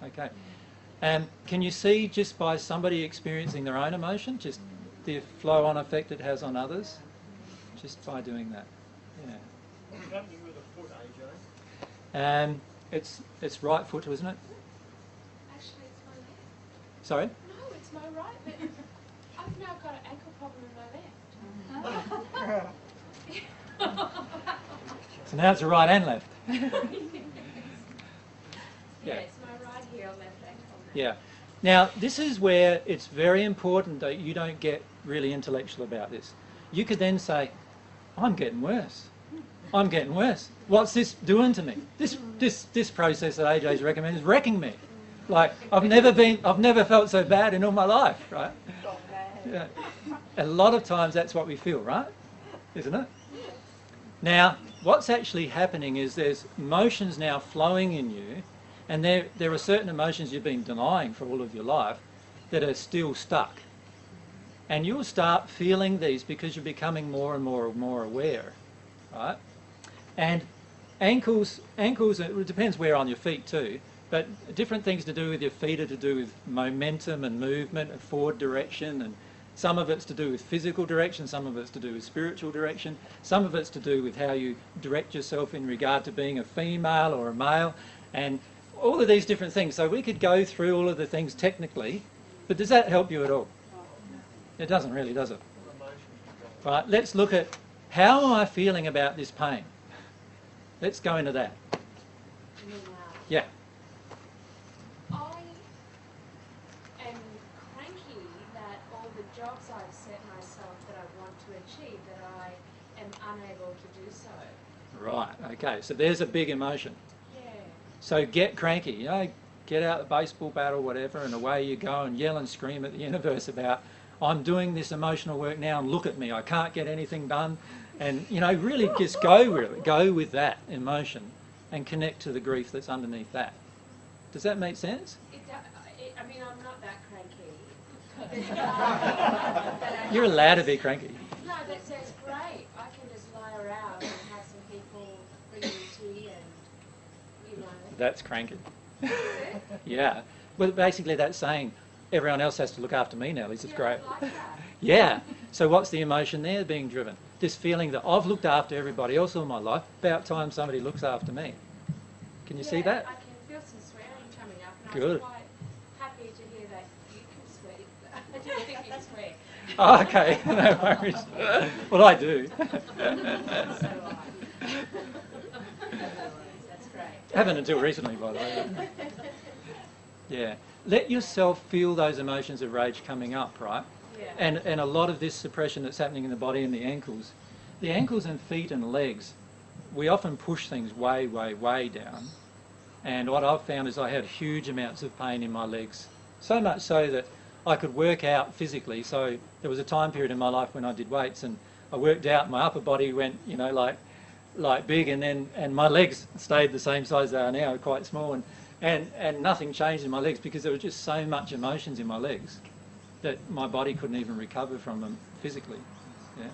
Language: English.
Okay. And can you see just by somebody experiencing their own emotion, just the flow-on effect it has on others? Just by doing that. Yeah. What's happening with the foot, AJ? It's right foot, isn't it? Actually, it's my left. Sorry? No, it's my right, but I've now got an ankle problem in my left. So now it's the right and left. Yeah, it's my right heel, left ankle. Yeah. Now, this is where it's very important that you don't get really intellectual about this. You could then say, I'm getting worse. I'm getting worse. What's this doing to me? This process that AJ's recommended is wrecking me. Like, I've never felt so bad in all my life, right? Yeah. A lot of times that's what we feel, right? Isn't it? Now, what's actually happening is there's emotions now flowing in you, and there are certain emotions you've been denying for all of your life that are still stuck. And you'll start feeling these because you're becoming more and more aware, right? And ankles, it depends where on your feet too, but different things to do with your feet are to do with momentum and movement and forward direction, and some of it's to do with physical direction, some of it's to do with spiritual direction, some of it's to do with how you direct yourself in regard to being a female or a male, and all of these different things. So we could go through all of the things technically, but does that help you at all? It doesn't really, does it? Right, let's look at how am I feeling about this pain? Let's go into that. Yeah. I am cranky that all the jobs I've set myself that I want to achieve, that I am unable to do so. Right, okay, so there's a big emotion. Yeah. So get cranky, you know, get out the baseball bat or whatever, and away you go and yell and scream at the universe about, I'm doing this emotional work now and look at me, I can't get anything done. And, you know, really just go with that emotion and connect to the grief that's underneath that. Does that make sense? I mean, I'm not that cranky. You're allowed to be cranky. No, that sounds great. I can just lie around and have some people bring me tea and, you know. That's cranky. Yeah. Well, basically that's saying everyone else has to look after me now. This is great. Like that. Yeah. So what's the emotion there being driven? This feeling that I've looked after everybody else all my life, about time somebody looks after me. Can you see that? I can feel some swearing coming up, and Good. I was quite happy to hear that you can swear. I didn't think you'd swear. Oh, okay, no worries. Well, I do. So I. That's great. Haven't until recently, by the way. Yeah. Let yourself feel those emotions of rage coming up, right? Yeah. And a lot of this suppression that's happening in the body and the ankles and feet and legs, we often push things way, way, way down. And what I've found is I had huge amounts of pain in my legs. So much so that I could work out physically. So there was a time period in my life when I did weights and I worked out, my upper body went, you know, like big, and my legs stayed the same size they are now, quite small. And nothing changed in my legs because there was just so much emotions in my legs that my body couldn't even recover from them physically. Yeah.